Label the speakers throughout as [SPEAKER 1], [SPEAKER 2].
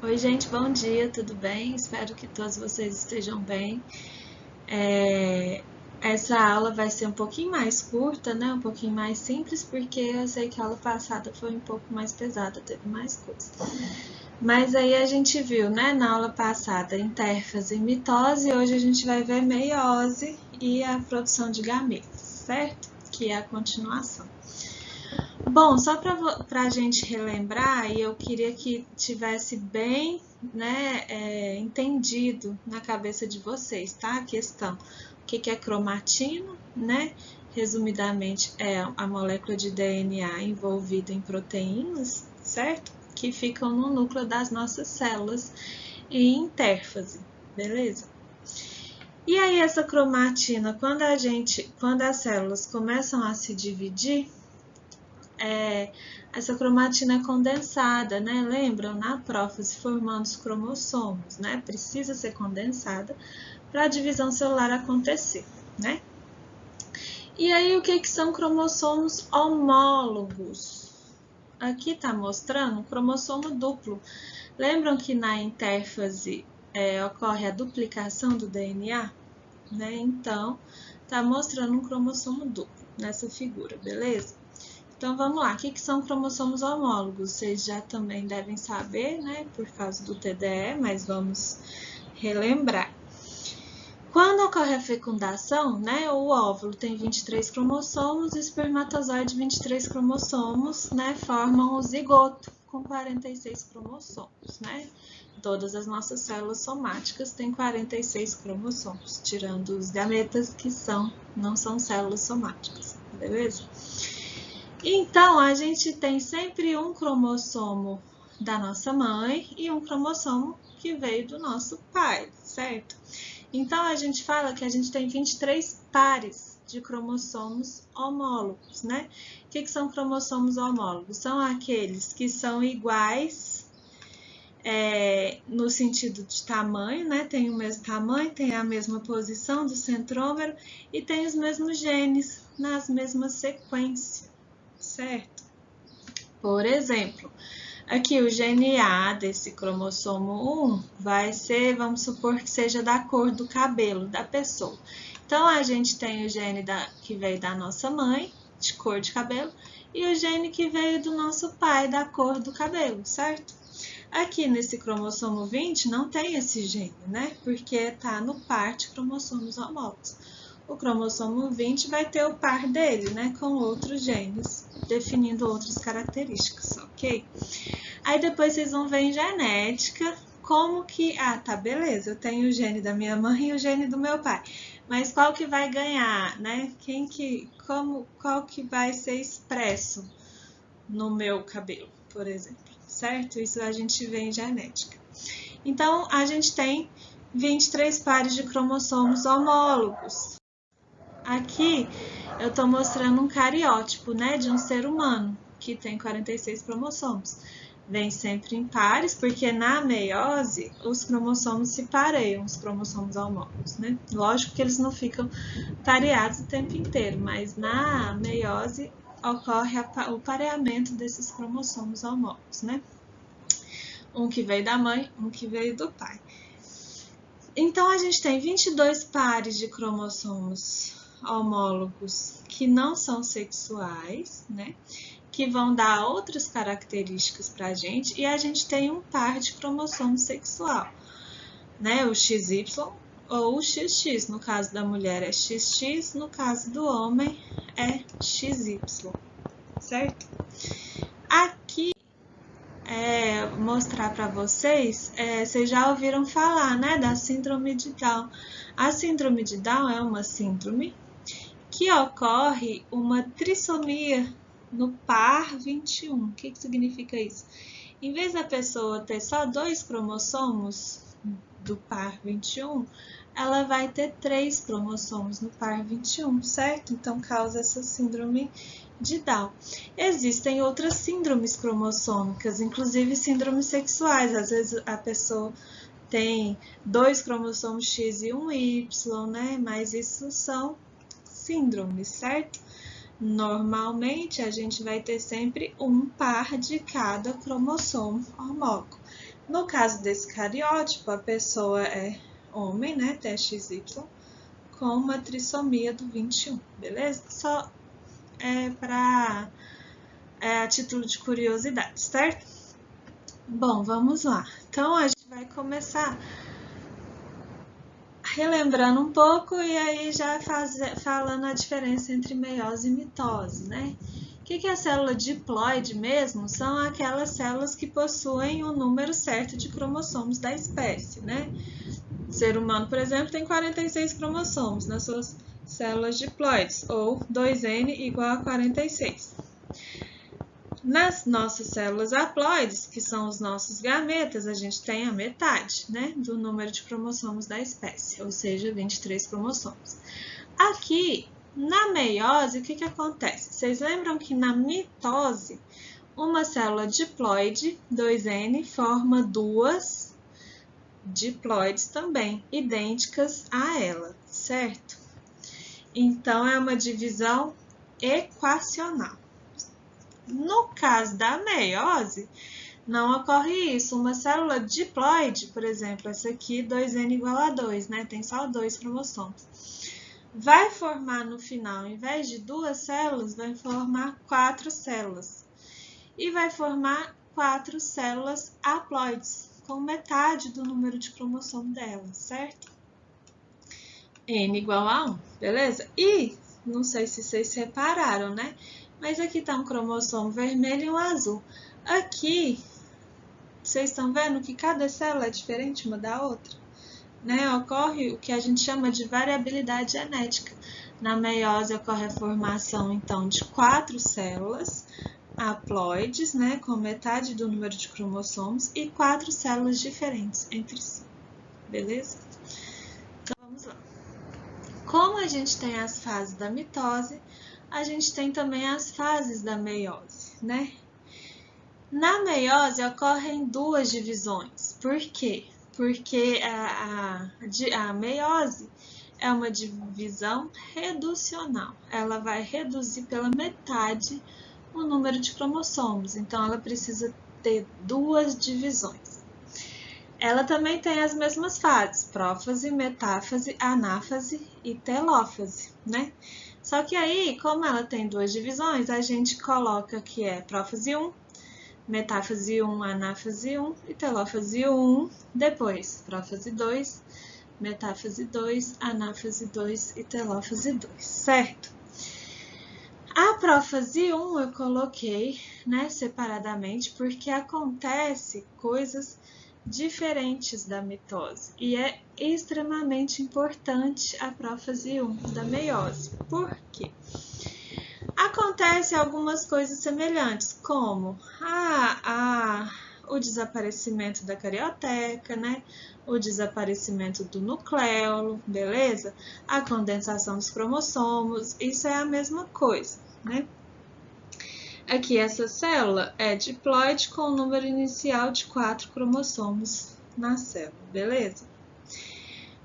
[SPEAKER 1] Oi, gente, bom dia, tudo bem? Espero que todos vocês estejam bem. Essa aula vai ser um pouquinho mais curta, né? Um pouquinho mais simples, porque eu sei que a aula passada foi um pouco mais pesada, teve mais coisas. Mas aí a gente viu, né, na aula passada, intérfase e mitose, e hoje a gente vai ver meiose e a produção de gametas, certo? Que é a continuação. Bom, só para a gente relembrar, e eu queria que tivesse bem, né, entendido na cabeça de vocês, tá? A questão. O que é cromatina, né? Resumidamente, é a molécula de DNA envolvida em proteínas, certo? Que ficam no núcleo das nossas células em intérfase, beleza? E aí essa cromatina, quando as células começam a se dividir, essa cromatina é condensada, né? Lembram? Na prófase, formando os cromossomos, né? Precisa ser condensada para a divisão celular acontecer, né? E aí, o que são cromossomos homólogos? Aqui está mostrando um cromossomo duplo. Lembram que na intérfase ocorre a duplicação do DNA? Né? Então, está mostrando um cromossomo duplo nessa figura, beleza? Então, vamos lá. O que são cromossomos homólogos? Vocês já também devem saber, né? Por causa do TDE, mas vamos relembrar. Quando ocorre a fecundação, né? O óvulo tem 23 cromossomos, o espermatozoide 23 cromossomos, né? Formam o zigoto com 46 cromossomos, né? Todas as nossas células somáticas têm 46 cromossomos, tirando os gametas que não são células somáticas, beleza? Então, a gente tem sempre um cromossomo da nossa mãe e um cromossomo que veio do nosso pai, certo? Então, a gente fala que a gente tem 23 pares de cromossomos homólogos, né? O que são cromossomos homólogos? São aqueles que são iguais no sentido de tamanho, né? Tem o mesmo tamanho, tem a mesma posição do centrômero e tem os mesmos genes nas mesmas sequências, certo? Por exemplo, aqui o gene A desse cromossomo 1 vai ser, vamos supor que seja da cor do cabelo da pessoa. Então, a gente tem o gene que veio da nossa mãe, de cor de cabelo, e o gene que veio do nosso pai, da cor do cabelo, certo? Aqui nesse cromossomo 20 não tem esse gene, né? Porque está no par de cromossomos homólogos. O cromossomo 20 vai ter o par dele, né? Com outros genes, definindo outras características, ok? Aí depois vocês vão ver em genética como que... Ah, tá, beleza, eu tenho o gene da minha mãe e o gene do meu pai. Mas qual que vai ganhar, né? Qual que vai ser expresso no meu cabelo, por exemplo, certo? Isso a gente vê em genética. Então, a gente tem 23 pares de cromossomos homólogos. Aqui eu estou mostrando um cariótipo, né, de um ser humano que tem 46 cromossomos. Vem sempre em pares, porque na meiose os cromossomos se pareiam, os cromossomos homólogos, né? Lógico que eles não ficam pareados o tempo inteiro, mas na meiose ocorre o pareamento desses cromossomos homólogos, né? Um que veio da mãe, um que veio do pai. Então, a gente tem 22 pares de cromossomos homólogos que não são sexuais, né? Que vão dar outras características para a gente, e a gente tem um par de cromossomo sexual, né? O XY ou o XX. No caso da mulher é XX, no caso do homem é XY, certo? Aqui mostrar para vocês, vocês já ouviram falar, né, da síndrome de Down. A síndrome de Down é uma síndrome que ocorre uma trissomia no par 21. O que significa isso? Em vez da pessoa ter só 2 cromossomos do par 21, ela vai ter 3 cromossomos no par 21, certo? Então, causa essa síndrome de Down. Existem outras síndromes cromossômicas, inclusive síndromes sexuais. Às vezes a pessoa tem 2 cromossomos X e um Y, né? Mas isso são síndromes, certo? Normalmente a gente vai ter sempre um par de cada cromossomo homólogo. No caso desse cariótipo, a pessoa é homem, né, TXY, com uma trissomia do 21, beleza? Só a título de curiosidade, certo? Bom, vamos lá. Então, a gente vai começar relembrando um pouco e aí já falando a diferença entre meiose e mitose, né? O que é a célula diploide mesmo? São aquelas células que possuem o número certo de cromossomos da espécie, né? O ser humano, por exemplo, tem 46 cromossomos nas suas células diploides, ou 2N igual a 46. Nas nossas células haploides, que são os nossos gametas, a gente tem a metade, né, do número de cromossomos da espécie, ou seja, 23 cromossomos. Aqui, na meiose, o que acontece? Vocês lembram que na mitose, uma célula diploide, 2N, forma duas diploides também, idênticas a ela, certo? Então, é uma divisão equacional. No caso da meiose, não ocorre isso. Uma célula diploide, por exemplo, essa aqui, 2N igual a 2, né? Tem só 2 cromossomos. Vai formar no final, ao invés de 2 células, vai formar 4 células. E vai formar 4 células haploides, com metade do número de cromossomo dela, certo? N igual a 1, beleza? E, não sei se vocês repararam, né? Mas aqui está um cromossomo vermelho e um azul. Aqui, vocês estão vendo que cada célula é diferente uma da outra? Né? Ocorre o que a gente chama de variabilidade genética. Na meiose ocorre a formação, então, de 4 células haploides, né? Com metade do número de cromossomos e 4 células diferentes entre si. Beleza? Então, vamos lá. Como a gente tem as fases da mitose, a gente tem também as fases da meiose, né? Na meiose ocorrem duas divisões. Por quê? Porque a meiose é uma divisão reducional. Ela vai reduzir pela metade o número de cromossomos. Então, ela precisa ter duas divisões. Ela também tem as mesmas fases, prófase, metáfase, anáfase e telófase, né? Só que aí, como ela tem duas divisões, a gente coloca que é prófase 1, metáfase 1, anáfase 1 e telófase 1, depois prófase 2, metáfase 2, anáfase 2 e telófase 2, certo? A prófase 1 eu coloquei, né, separadamente, porque acontece coisas diferentes da mitose e é extremamente importante a prófase 1 da meiose. Por quê? Acontece algumas coisas semelhantes, como o desaparecimento da carioteca, né? O desaparecimento do nucleolo, beleza? A condensação dos cromossomos, isso é a mesma coisa, né? Aqui, essa célula é diploide com o número inicial de 4 cromossomos na célula, beleza?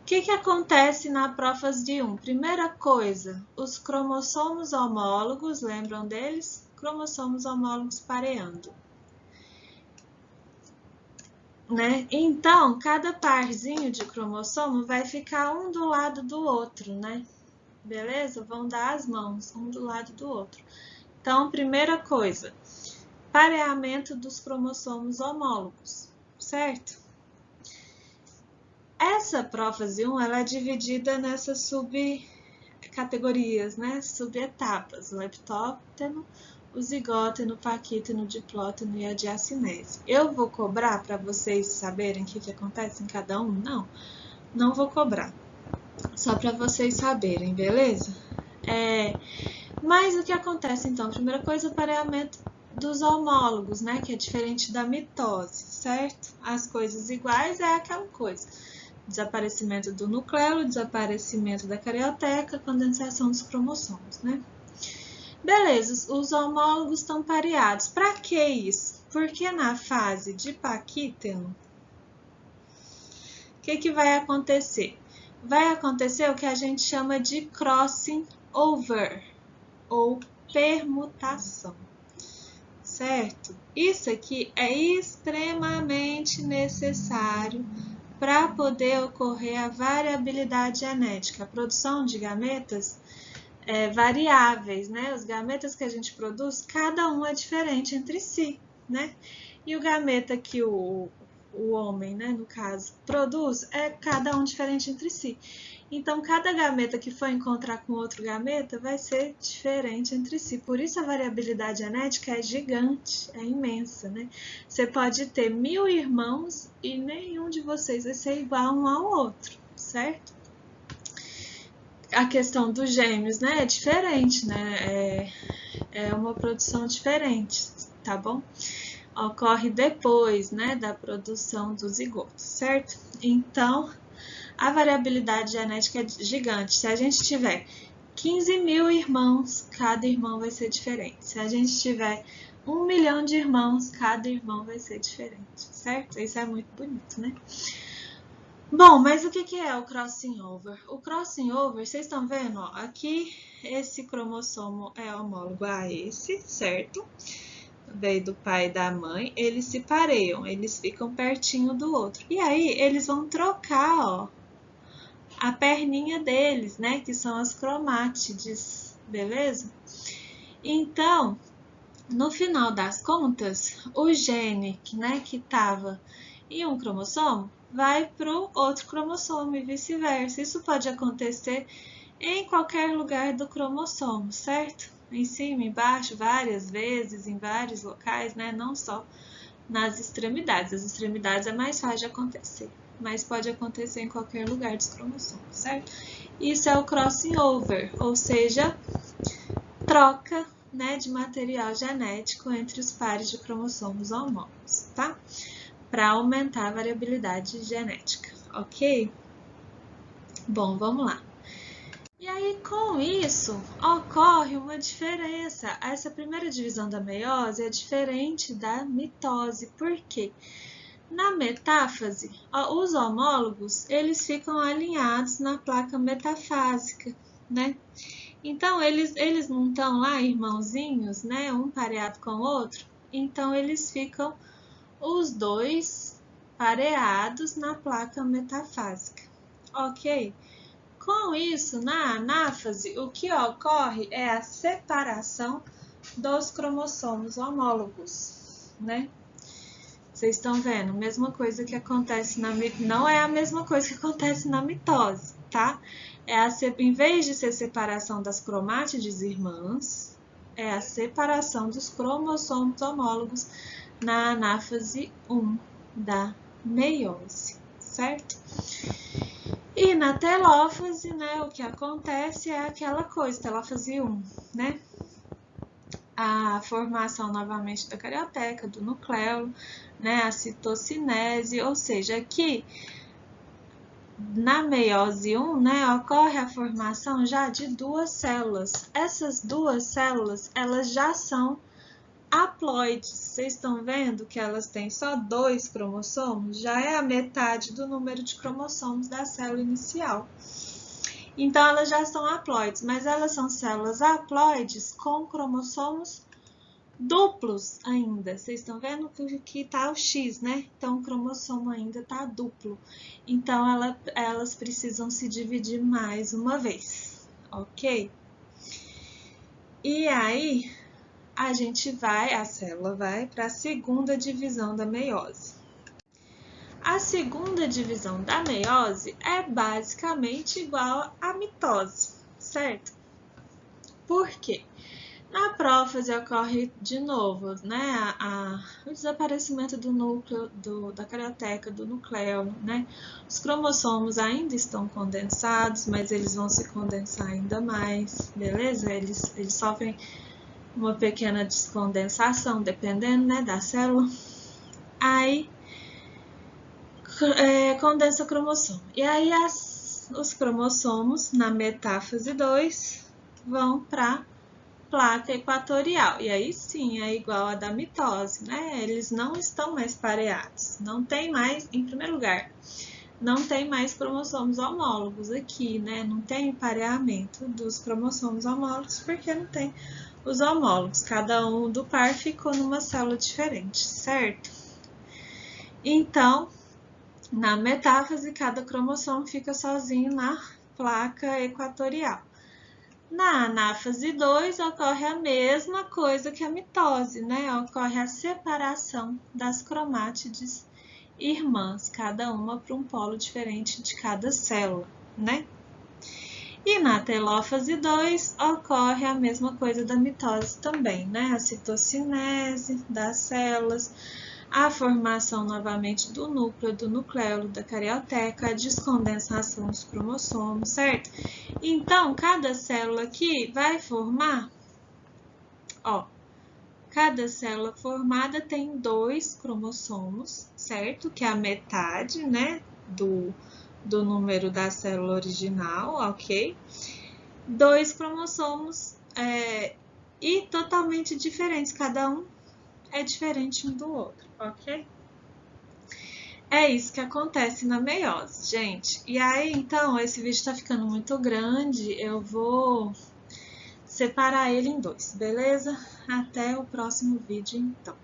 [SPEAKER 1] O que acontece na prófase 1? Primeira coisa, os cromossomos homólogos, lembram deles? Cromossomos homólogos pareando. Né? Então, cada parzinho de cromossomo vai ficar um do lado do outro, né? Beleza? Vão dar as mãos, um do lado do outro. Então, primeira coisa, pareamento dos cromossomos homólogos, certo? Essa prófase 1, ela é dividida nessas subcategorias, né? Subetapas, o leptóteno, o zigóteno, paquíteno, diplóteno e a diacinese. Eu vou cobrar para vocês saberem o que acontece em cada um? Não, não vou cobrar. Só para vocês saberem, beleza? Mas o que acontece então? Primeira coisa, o pareamento dos homólogos, né? Que é diferente da mitose, certo? As coisas iguais é aquela coisa. Desaparecimento do nucleolo, desaparecimento da carioteca, condensação dos cromossomos, né? Beleza, os homólogos estão pareados. Para que isso? Porque na fase de paquíteno, o que vai acontecer? Vai acontecer o que a gente chama de crossing over, ou permutação, certo? Isso aqui é extremamente extremamente necessário para poder ocorrer a variabilidade genética, a produção de gametas variáveis, né? Os gametas que a gente produz, cada um é diferente entre si, né? E o gameta que o homem, né, no caso, produz, é cada um diferente entre si. Então, cada gameta que for encontrar com outro gameta vai ser diferente entre si. Por isso, a variabilidade genética é gigante, é imensa, né? Você pode ter 1000 irmãos e nenhum de vocês vai ser igual um ao outro, certo? A questão dos gêmeos, né, é diferente, né? É uma produção diferente, tá bom? Ocorre depois, né, da produção do zigoto, certo? Então, a variabilidade genética é gigante. Se a gente tiver 15.000 irmãos, cada irmão vai ser diferente. Se a gente tiver 1 milhão de irmãos, cada irmão vai ser diferente, certo? Isso é muito bonito, né? Bom, mas o que é o crossing over? O crossing over, vocês estão vendo? Ó, aqui esse cromossomo é homólogo a esse, certo? Veio do pai e da mãe, eles se pareiam, eles ficam pertinho do outro. E aí, eles vão trocar, ó, a perninha deles, né? Que são as cromátides, beleza? Então, no final das contas, o gene, né, que estava em um cromossomo vai para o outro cromossomo e vice-versa. Isso pode acontecer em qualquer lugar do cromossomo, certo? Em cima, embaixo, várias vezes, em vários locais, né? Não só nas extremidades. As extremidades é mais fácil de acontecer, mas pode acontecer em qualquer lugar dos cromossomos, certo? Isso é o crossing over, ou seja, troca, né, de material genético entre os pares de cromossomos homólogos, tá? Para aumentar a variabilidade genética, ok? Bom, vamos lá. E aí, com isso, ocorre uma diferença. Essa primeira divisão da meiose é diferente da mitose. Por quê? Na metáfase, os homólogos, eles ficam alinhados na placa metafásica, né? Então, eles não estão lá irmãozinhos, né? Um pareado com o outro. Então, eles ficam os dois pareados na placa metafásica, ok? Com isso, na anáfase, o que ocorre é a separação dos cromossomos homólogos, né? Vocês estão vendo? Mesma coisa que acontece na não é a mesma coisa que acontece na mitose, tá? Em vez de ser separação das cromátides irmãs, é a separação dos cromossomos homólogos na anáfase 1 da meiose, certo? E na telófase, né, o que acontece é aquela coisa, telófase 1, né? A formação novamente da carioteca, do núcleo, né, a citocinese, ou seja, aqui na meiose 1, né, ocorre a formação já de duas células. Essas duas células, elas já são haploides. Vocês estão vendo que elas têm só 2 cromossomos? Já é a metade do número de cromossomos da célula inicial. Então, elas já são haploides, mas elas são células haploides com cromossomos duplos ainda. Vocês estão vendo que está o X, né? Então, o cromossomo ainda está duplo. Então, elas precisam se dividir mais uma vez, ok? E aí, a célula vai para a segunda divisão da meiose. A segunda divisão da meiose é basicamente igual à mitose, certo? Por quê? Na prófase ocorre de novo, né, o desaparecimento do núcleo, da carioteca, do núcleo, né? Os cromossomos ainda estão condensados, mas eles vão se condensar ainda mais, beleza? Eles sofrem uma pequena descondensação, dependendo, né, da célula. Aí, condensa o cromossomo. E aí, os cromossomos, na metáfase 2, vão para placa equatorial. E aí, sim, é igual a da mitose, né? Eles não estão mais pareados. Não tem mais, em primeiro lugar, não tem mais cromossomos homólogos aqui, né? Não tem pareamento dos cromossomos homólogos, porque não tem os homólogos, cada um do par ficou numa célula diferente, certo? Então, na metáfase, cada cromossomo fica sozinho na placa equatorial. Na anáfase 2, ocorre a mesma coisa que a mitose, né? Ocorre a separação das cromátides irmãs, cada uma para um polo diferente de cada célula, né? E na telófase 2, ocorre a mesma coisa da mitose também, né? A citocinese das células, a formação novamente do núcleo, do nucleolo, da carioteca, a descondensação dos cromossomos, certo? Então, cada célula aqui vai formar, ó, cada célula formada tem 2 cromossomos, certo? Que é a metade, né, do número da célula original, ok? 2 cromossomos e totalmente diferentes, cada um é diferente um do outro, ok? É isso que acontece na meiose, gente. E aí, então, esse vídeo tá ficando muito grande, eu vou separar ele em 2, beleza? Até o próximo vídeo, então.